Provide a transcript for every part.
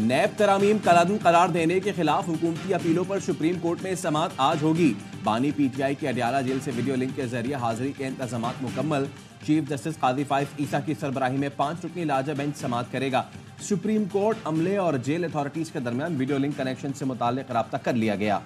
नैब तरामीम कलादन करार देने के खिलाफ हुकूमती अपीलों पर सुप्रीम कोर्ट में समाअत आज होगी। बानी पीटीआई की अडयाला जेल से वीडियो लिंक के जरिए हाजिरी के इंतजामात मुकम्मल। चीफ जस्टिस काजी फाइज ईसा की सरबराही में 5 रुकनी लार्जर बेंच समाअत करेगा। सुप्रीम कोर्ट अमले और जेल अथॉरिटीज के दरमियान वीडियो लिंक कनेक्शन से मुताल्लिक राब्ता कर लिया गया।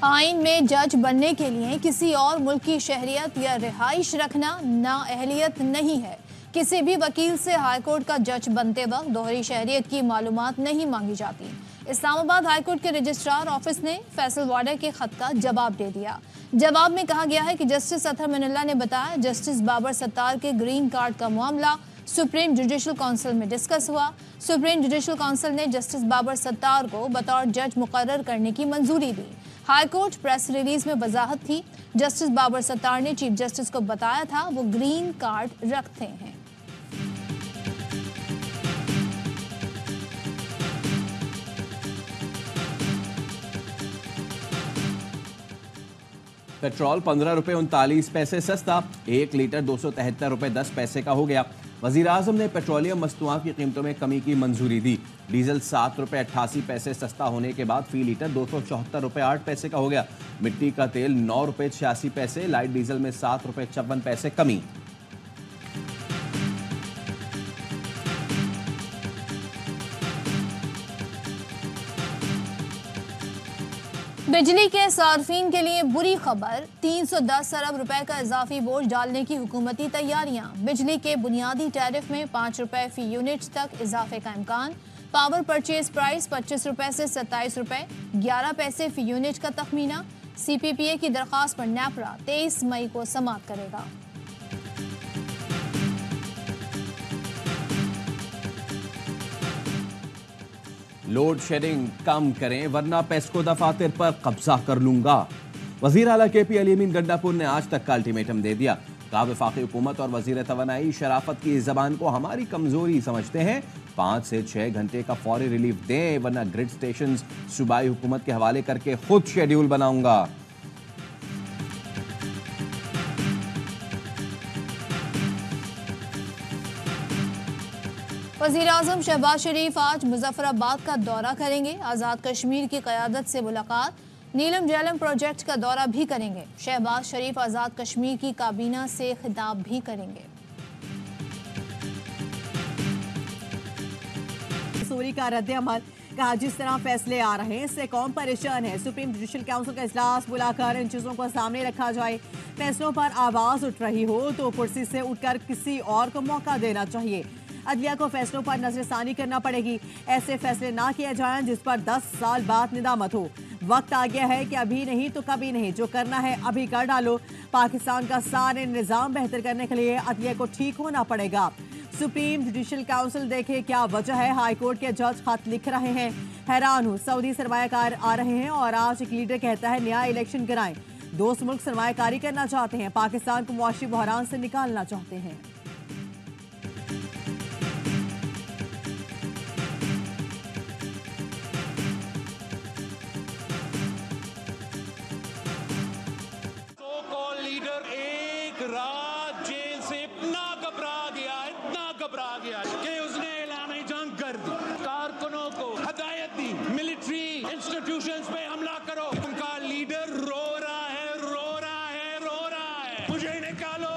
आइन में जज बनने के लिए किसी और मुल्क की शहरियत या रिहाइश रखना नाअहलियत नहीं है। किसी भी वकील से हाईकोर्ट का जज बनते वक्त दोहरी शहरियत की मालूमात नहीं मांगी जाती। इस्लामाबाद हाईकोर्ट के रजिस्ट्रार ऑफिस ने फैसल वाडा के खत का जवाब दे दिया। जवाब में कहा गया है कि जस्टिस अतहर मिनल्ला ने बताया जस्टिस बाबर सत्तार के ग्रीन कार्ड का मामला सुप्रीम जुडिशल काउंसिल में डिस्कस हुआ। सुप्रीम जुडिशल काउंसिल ने जस्टिस बाबर सत्तार को बतौर जज मुकर्रर करने की मंजूरी दी। हाईकोर्ट प्रेस रिलीज में वजाहत थी। जस्टिस बाबर सत्तार ने चीफ जस्टिस को बताया था वो ग्रीन कार्ड रखते हैं। पेट्रोल 15 रुपए 39 पैसे सस्ता, 1 लीटर 273 रुपए 10 पैसे का हो गया। वजीर आजम ने पेट्रोलियम मस्तुआत की कीमतों में कमी की मंजूरी दी। डीजल 7 रुपए 88 पैसे सस्ता होने के बाद फी लीटर 274 रुपए 8 पैसे का हो गया। मिट्टी का तेल 9 रुपए 86 पैसे, लाइट डीजल में 7 रुपए 56 पैसे कमी। बिजली के सार्फिन के लिए बुरी खबर, 310 अरब रुपए का इजाफी बोझ डालने की हुकूमती तैयारियां। बिजली के बुनियादी टैरिफ में 5 रुपए फी यूनिट तक इजाफे का इम्कान। पावर परचेज प्राइस 25 रुपए से 27 रुपए 11 पैसे फी यूनिट का तखमीना। CPPA की दरख्वास्त पर नेपरा 23 मई को समाअत करेगा। लोड शेडिंग कम करें वरना पेस्को दफातर पर कब्जा कर लूंगा। वजीर आला KP अली अमीन गंडापुर ने आज तक का अल्टीमेटम दे दिया। कहा वफाकी हुकूमत और वजीर तवानाई शराफत की जबान को हमारी कमजोरी समझते हैं। 5 से 6 घंटे का फौरी रिलीफ दें वरना ग्रिड स्टेशन सूबाई हुकूमत के हवाले करके खुद शेड्यूल बनाऊंगा। वज़ीर आज़म शहबाज शरीफ आज मुजफ्फराबाद का दौरा करेंगे। आज़ाद कश्मीर की क़यादत से मुलाकात, नीलम झेलम प्रोजेक्ट का दौरा भी करेंगे। शहबाज शरीफ आज़ाद कश्मीर की काबीना से खिताब भी करेंगे। सूरी का रद्द-ए-अमल, कहा जिस तरह फैसले आ रहे हैं इससे कौम परेशान है। सुप्रीम जुडिशल काउंसिल का इजलास बुलाकर इन चीज़ों को सामने रखा जाए। फैसलों पर आवाज़ उठ रही हो तो कुर्सी से उठकर किसी और को मौका देना चाहिए। अदलिया को फैसलों पर नजरसानी करना पड़ेगी। ऐसे फैसले ना किए जाएं जिस पर 10 साल बाद निदामत हो। वक्त आ गया है कि अभी नहीं तो कभी नहीं, जो करना है अभी कर डालो। पाकिस्तान का सारे निज़ाम बेहतर करने के लिए अदलिया को ठीक होना पड़ेगा। सुप्रीम जुडिशल काउंसिल देखे क्या वजह है हाईकोर्ट के जज खत लिख रहे हैं। हैरान हूँ, सऊदी सरमायाकार आ रहे हैं और आज एक लीडर कहता है नया इलेक्शन कराएं। दोस्त मुल्क सरमायाकारी करना चाहते हैं, पाकिस्तान को मुआशी बहरान से निकालना चाहते हैं। पे हमला करो। उनका लीडर रो रहा है। मुझे निकालो।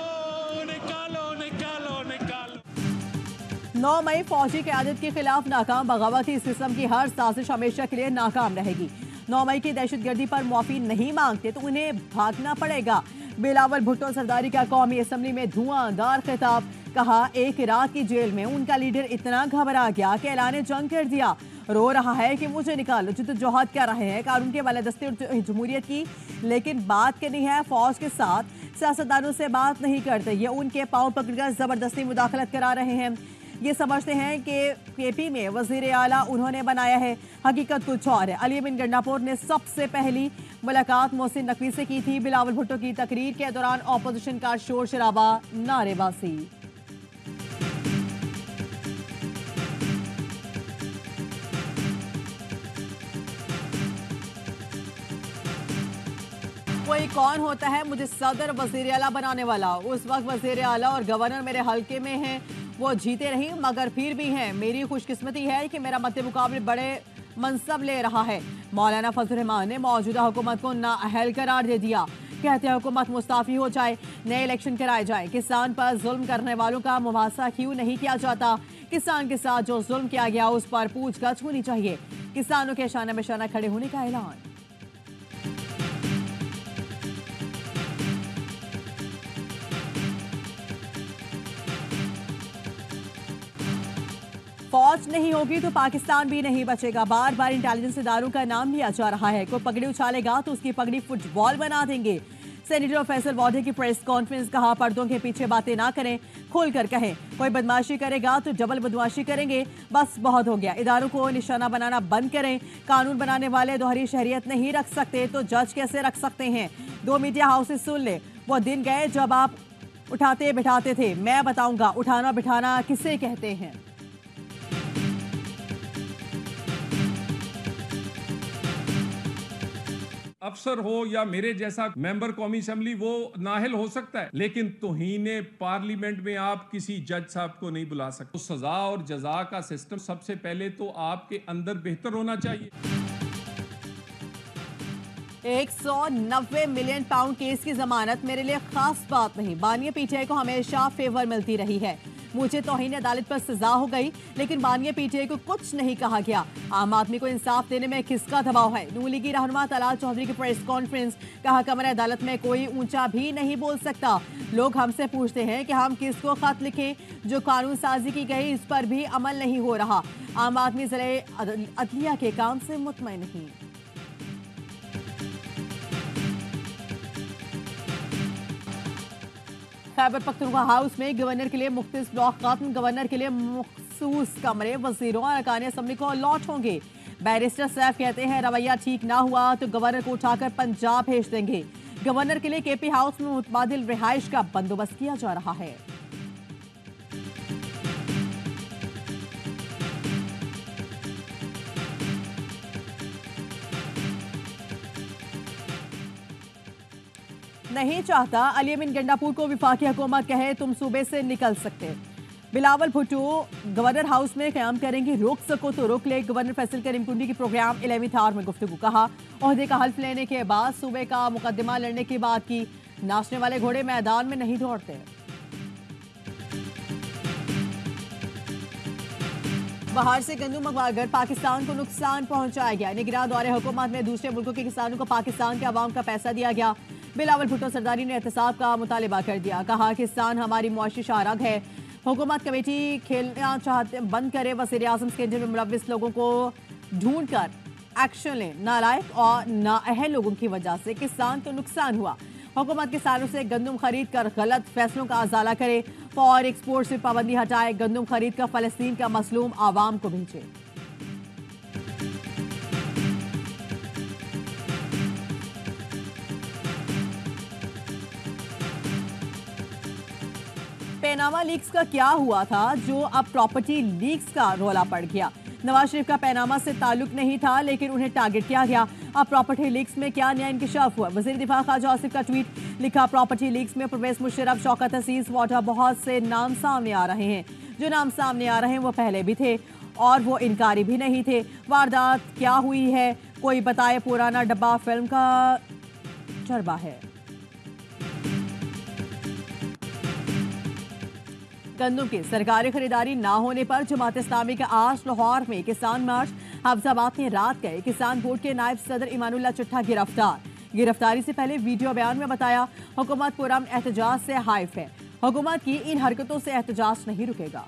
9 मई फौजी क़यादत के खिलाफ नाकाम बगावत। इस किस्म की हर साजिश हमेशा के लिए नाकाम रहेगी। 9 मई की दहशतगर्दी पर मुआफ़ी नहीं मांगते तो उन्हें भागना पड़ेगा। बिलावल भुट्टो सरदारी का कौमी असम्बली में धुआंधार खिताब, कहा एक इराक की जेल में उनका लीडर इतना घबरा गया कि ऐलान जंग कर दिया। रो रहा है कि मुझे निकालो। जद्दोजहद कर रहे हैं कानून के बालादस्ती और जमहूरियत की, लेकिन बात करनी है फौज के साथ। सियासतदानों से बात नहीं करते, ये उनके पाँव पकड़कर जबरदस्ती मुदाखलत करा रहे हैं। ये समझते हैं कि KP में वजीर आला उन्होंने बनाया है, हकीकत कुछ और है। अली अमीन गंडापुर ने सबसे पहली मुलाकात मोहसिन नकवी से की थी। बिलावल भुट्टो की तकरीर के दौरान ऑपोजिशन का शोर शराबा, नारेबाजी। कोई कौन होता है मुझे सदर वजीर आला बनाने वाला? उस वक्त वजीर आला और गवर्नर मेरे हल्के में हैं, वो जीते नहीं मगर फिर भी हैं। मेरी खुशकिस्मती है कि मेरा मद्दे मुकाबले बड़े मनसब ले रहा है। मौलाना फजल रहमान ने मौजूदा हुकूमत को नाअहल करार दे दिया। कहते हैं हुकूमत मुस्ताफी हो जाए, नए इलेक्शन कराए जाए। किसान पर जुल्म करने वालों का मुआवजा क्यों नहीं किया जाता? किसान के साथ जो जुल्म किया गया उस पर पूछताछ होनी चाहिए। किसानों के शाना में शाना खड़े होने का ऐलान। फौज नहीं होगी तो पाकिस्तान भी नहीं बचेगा। बार बार इंटेलिजेंस इदारों का नाम लिया जा रहा है। कोई पगड़ी उछालेगा तो उसकी पगड़ी फुटबॉल बना देंगे। सेनेटर फैसल वादे की प्रेस कॉन्फ्रेंस, कहा पर्दों के पीछे बातें ना करें, खोलकर कहें। कोई बदमाशी करेगा तो डबल बदमाशी करेंगे। बस बहुत हो गया। इदारों को निशाना बनाना बंद करें। कानून बनाने वाले दोहरी शहरियत नहीं रख सकते तो जज कैसे रख सकते हैं? 2 मीडिया हाउसेस सुन ले। वो दिन गए जब आप उठाते बिठाते थे। मैं बताऊंगा उठाना बिठाना किसे कहते हैं। अफसर हो या मेरे जैसा मेंबर कौमी असेंबली, वो नाहल हो सकता है, लेकिन तौहीने पार्लियामेंट में आप किसी जज साहब को नहीं बुला सकते। तो सजा और जजा का सिस्टम सबसे पहले तो आपके अंदर बेहतर होना चाहिए। 190 मिलियन पाउंड केस की जमानत मेरे लिए खास बात नहीं। बानिया पीटीआई को हमेशा फेवर मिलती रही है। मुझे तौहीन अदालत पर सजा हो गई लेकिन बानिया पीटीआई को कुछ नहीं कहा गया। आम आदमी को इंसाफ देने में किसका दबाव है? नून लीगी रहनुमा तलाल चौधरी की प्रेस कॉन्फ्रेंस, कहा कमरे अदालत में कोई ऊंचा भी नहीं बोल सकता। लोग हमसे पूछते हैं कि हम किसको खत लिखें। जो कानून साजी की गई इस पर भी अमल नहीं हो रहा। आम आदमी ज़िले अदलिया के काम से मुतमईन नहीं। खैबर पख्तूनख्वा हाउस में गवर्नर के लिए मुख्तलिफ ब्लॉक खत्म। गवर्नर के लिए मखसूस कमरे वजीरों और अरकान असम्बली को अलॉट होंगे। बैरिस्टर सैफ कहते हैं रवैया ठीक ना हुआ तो गवर्नर को उठाकर पंजाब भेज देंगे। गवर्नर के लिए केपी हाउस में मुतबादिल रिहाइश का बंदोबस्त किया जा रहा है। नहीं चाहता अली अमीन गंडापुर को विफाकी हुकूमत कहे तुम सूबे से निकल सकते। बिलावल भुट्टो गवर्नर हाउस में क़याम करेंगे, रोक सको तो रोक ले। गवर्नर फैसल करीमकुंडी की प्रोग्राम 11वीं थार में गुफ्तगू, कहा ओहदे का हल्फ लेने के बाद सूबे का मुकदमा लड़ने की बात की। नाचने वाले घोड़े मैदान में नहीं दौड़ते। बाहर से गंदम मंगवाकर पाकिस्तान को नुकसान पहुंचाया गया। निगरान दौरे हुकूमत में दूसरे मुल्कों के किसानों को पाकिस्तान के अवाम का पैसा दिया गया। बिलावल भुट्टो सरदारी ने एहतसाब का मुतालिबा कर दिया, कहा किसान हमारी मुआशी शाहरग है। हुकूमत कमेटी खेलना चाहते बंद करे। वज़ीर आज़म स्कैंडल में मुलव्विस लोगों को ढूंढ कर एक्शन लें। नालायक और नाअहल लोगों की वजह से किसान तो नुकसान हुआ। हुकूमत किसानों से गंदम खरीद कर गलत फैसलों का अजाला करे। फॉर एक्सपोर्ट से पाबंदी हटाए। गंदम खरीद कर फलस्तीन का मसलूम आवाम को भेजे। पैनामा लीक्स का क्या हुआ था जो अब प्रॉपर्टी लीक्स का रौला पड़ गया? नवाज शरीफ का पैनामा से ताल्लुक नहीं था लेकिन उन्हें टारगेट किया गया। अब प्रॉपर्टी लीक्स में क्या नया इंकशाफ हुआ? वज़ीर दिफा ख्वाजा आसिफ का ट्वीट, लिखा प्रॉपर्टी लीक्स में परवेज मुशर्रफ, शौकत अजीज, वाटा, बहुत से नाम सामने आ रहे हैं। जो नाम सामने आ रहे हैं वो पहले भी थे और वो इनकारी भी नहीं थे। वारदात क्या हुई है कोई बताए? पुराना डब्बा फिल्म का चरबा है। गंदम की सरकारी खरीदारी ना होने पर जमात इस्लामी का आज लाहौर में किसान मार्च। हफ्जाबाद में रात गए किसान बोर्ड के नायब सदर ईमानुल्लाह चट्ठा गिरफ्तार। गिरफ्तारी से पहले वीडियो बयान में बताया हुकूमत पुरअमन एहतजाज से हाइफ है। हुकूमत की इन हरकतों से एहतजाज नहीं रुकेगा।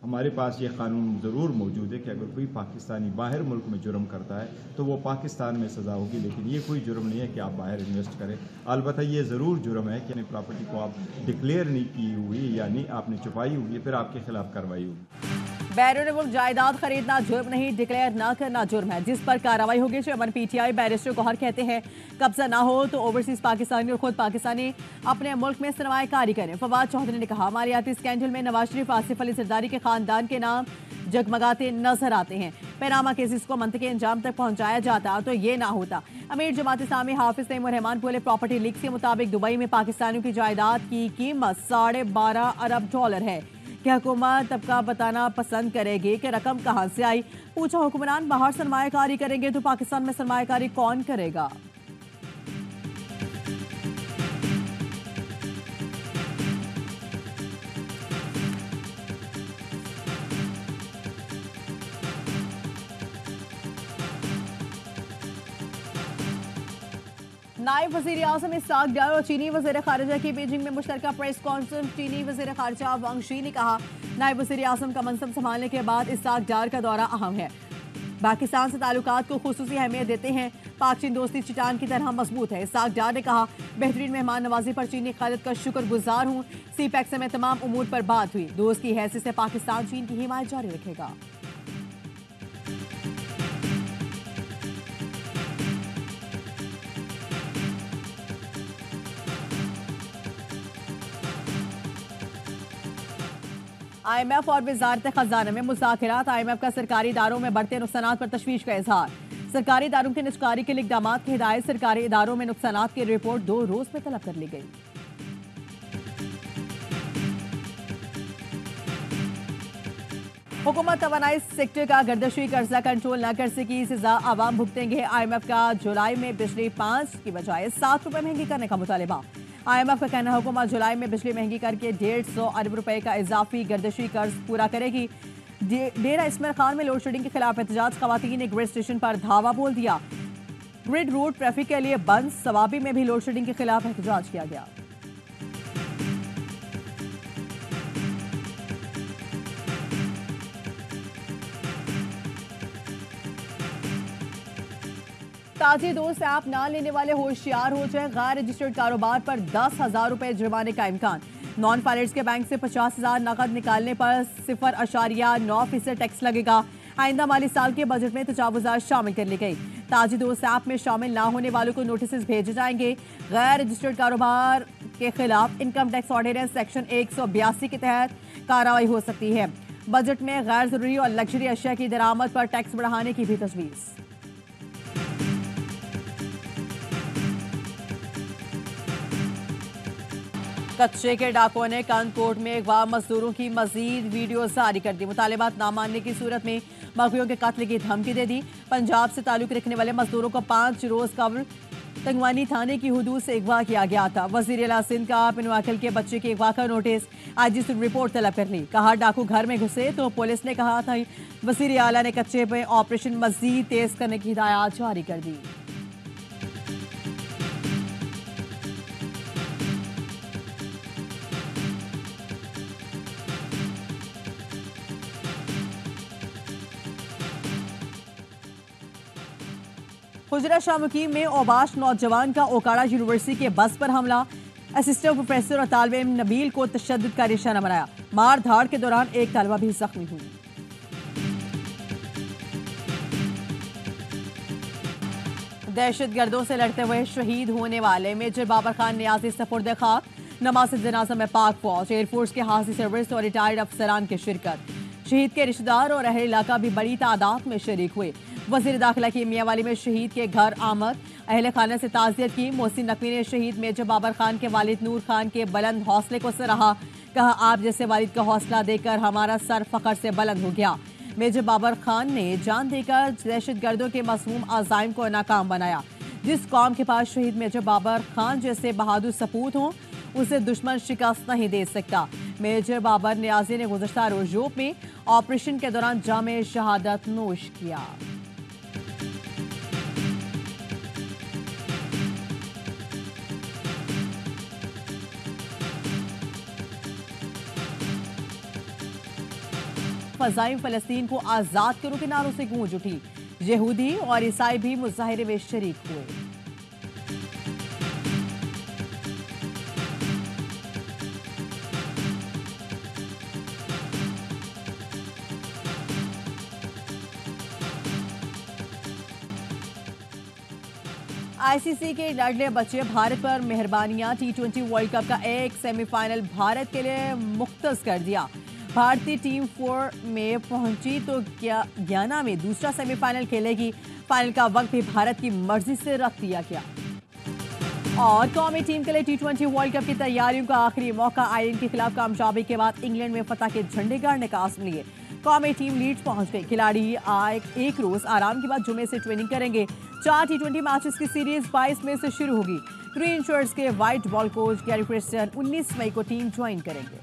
हमारे पास ये कानून ज़रूर मौजूद है कि अगर कोई पाकिस्तानी बाहर मुल्क में जुर्म करता है तो वो पाकिस्तान में सज़ा होगी, लेकिन ये कोई जुर्म नहीं है कि आप बाहर इन्वेस्ट करें। अलबत्ता ये ज़रूर जुर्म है कि अपनी प्रॉपर्टी को आप डिक्लेयर नहीं की हुई यानी आपने छुपाई हुई है, फिर आपके खिलाफ कार्रवाई होगी। बैरून मुल्क जायदाद खरीदना जुर्म नहीं, डिक्लेयर ना करना जुर्म है, जिस पर कार्रवाई होगी। चेयरमैन पीटीआई बैरिस्टर गौहर कहते हैं कब्जा ना हो तो ओवरसीज पाकिस्तानी और खुद पाकिस्तानी अपने मुल्क में सरमायाकारी करें। फवाद चौधरी ने कहा मालियाती स्कैंडल में नवाज शरीफ, आसिफ अली जरदारी के खानदान के नाम जगमगाते नजर आते हैं। पैनामा केसेस को मंतके अंजाम तक पहुंचाया जाता तो ये ना होता। अमीर जमात इस्लामी हाफिज तैमूर रहमान बोले प्रॉपर्टी लीक के मुताबिक दुबई में पाकिस्तानियों की जायदाद की कीमत $12.5 अरब है। क्या हुकूमत तबका बताना पसंद करेगी कि रकम कहां से आई? पूछा हुक्मरान बाहर सरमायाकारी करेंगे तो पाकिस्तान में सरमायाकारी कौन करेगा? नायब वज़ीर आज़म इसाक डार और चीनी वज़ीर ख़ारिजा की बीजिंग में मुश्तरका प्रेस कॉन्फ्रेंस। चीनी वज़ीर ख़ारिजा वांग शी ने कहा नायब वज़ीर आज़म का मनसब संभालने के बाद इसाक डार का दौरा अहम है। पाकिस्तान से ताल्लुकात को खुसूसी अहमियत देते हैं। पाक चीन दोस्ती चट्टान की तरह मजबूत है। इसाक डार ने कहा बेहतरीन मेहमान नवाजी पर चीनी क़यादत का शुक्रगुजार हूँ। CPEC से में तमाम उमूर पर बात हुई। दोस्त की हैसियत से पाकिस्तान चीन की हिमायत जारी रखेगा। IMF और वजारत खजाना में मुज़ाकरात। IMF का सरकारी इदारों में बढ़ते नुकसानात पर तशवीश का इजहार। सरकारी इदारों की निजकारी के लिए इक़दामात की हिदायत। सरकारी इदारों में नुकसानात की रिपोर्ट 2 रोज में तलब कर ली गई। हुकूमत तवानाई सेक्टर का गर्दशी कर्जा कंट्रोल न कर सकी, सजा आवाम भुगतेंगे। IMF का जुलाई में बिजली 5 की बजाय 7 रुपए महंगी करने का मुतालिबा। IMF का कहना है हुकूमत जुलाई में बिजली महंगी करके 150 अरब रुपए का इजाफी गर्दशी कर्ज पूरा करेगी। डेरा इस्माइल खान में लोड शेडिंग के खिलाफ एहतजाज। खवातीन ने ग्रिड स्टेशन पर धावा बोल दिया। ग्रिड रोड ट्रैफिक के लिए बंद। सवाबी में भी लोड शेडिंग के खिलाफ एहतजाज किया गया। ताजी दोस्त ऐप ना लेने वाले होशियार हो जाएं। गैर रजिस्टर्ड कारोबार पर 10,000 रुपए जुर्माने का इम्कान। नॉन फाइलेंस के बैंक से 50,000 नकद निकालने पर 0.9% टैक्स लगेगा। आइंदा माली साल के बजट में तजावुज़ात शामिल कर ली गई। ताजी दोस्त ऐप में शामिल ना होने वालों को नोटिस भेजे जाएंगे। गैर रजिस्टर्ड कारोबार के खिलाफ इनकम टैक्स ऑर्डिनेंस सेक्शन 182 के तहत कार्रवाई हो सकती है। बजट में गैर जरूरी और लग्जरी अशिया की दरामद पर टैक्स बढ़ाने की भी तजवीज़। कच्चे के डाकुओं ने कानकोट में अगवा मजदूरों की मजीद वीडियो जारी कर दी। मुतालिबात ना मानने की सूरत में मगवियों के कत्ल की धमकी दे दी। पंजाब से ताल्लुक रखने वाले मजदूरों को 5 रोज कब्ल तंगवानी थाने की हुदूद से अगवा किया गया था। वजीर आला सिंध का पिनवाकल के बच्चे के अगवा का नोटिस। आईजी से रिपोर्ट तलब कर ली। कहा डाकू घर में घुसे तो पुलिस ने कहा था। वजीर आला ने कच्चे पे ऑपरेशन मजीद तेज करने की हिदायत जारी कर दी। हुजरा शाह मुकीम में ओबाश नौजवान का ओकाड़ा यूनिवर्सिटी के बस पर हमला। असिस्टेंट प्रोफेसर और तालिब इल्म नबील को तशद्दुद का निशाना बनाया। मार धाड़ के दौरान एक तालिबा भी जख्मी हुई। दहशतगर्दों से लड़ते हुए शहीद होने वाले मेजर बाबर खान नियाजी सपुर्द खाक। नमाज जनाजा में पाक फौज, एयरफोर्स के हाजी सर्विस और रिटायर्ड अफसरान की शिरकत। शहीद के रिश्तेदार और अहल इलाका भी बड़ी तादाद में शरीक हुए। वजीर दाखिला की मियांवाली में शहीद के घर आमद। अहल खाना से ताज़ियत की। मोहसिन नकवी ने शहीद मेजर बाबर खान के वालिद नूर खान के बुलंद हौसले को सराहा। कहा आप जैसे वालिद का हौसला देकर हमारा सर फख्र से बुलंद हो गया। मेजर बाबर खान ने जान देकर दहशतगर्दों के मसमूम अज़ाइम को नाकाम बनाया। जिस कौम के पास शहीद मेजर बाबर खान जैसे बहादुर सपूत हों उसे दुश्मन शिकस्त नहीं दे सकता। मेजर बाबर नियाजी ने गुज़श्ता रोज़ में ऑपरेशन के दौरान जामे शहादत नोश किया। फजाइम फलस्तीन को आजाद करो के नारों से गूंज उठी। यहूदी और ईसाई भी मुजाहिरे में शरीक हुए। आईसीसी के लाडले बच्चे भारत पर मेहरबानियां। T20 वर्ल्ड कप का एक सेमीफाइनल भारत के लिए मुख्तस कर दिया। भारतीय टीम 4 में पहुंची तो गयाना में दूसरा सेमीफाइनल खेलेगी। फाइनल का वक्त भी भारत की मर्जी से रख दिया गया। और कौमी टीम के लिए T20 वर्ल्ड कप की तैयारियों का आखिरी मौका। आयरलैंड के खिलाफ कामयाबी के बाद इंग्लैंड में फतह के झंडे गाड़ने का आज़म लिए कौमी टीम लीड्स पहुंच गई। खिलाड़ी एक रोज आराम के बाद जुमे से ट्रेनिंग करेंगे। 4 T20 मैचेस की सीरीज 22 मई से शुरू होगी। ग्रीन शर्ट्स के white ball coach Gary Preston 19 मई को टीम ज्वाइन करेंगे।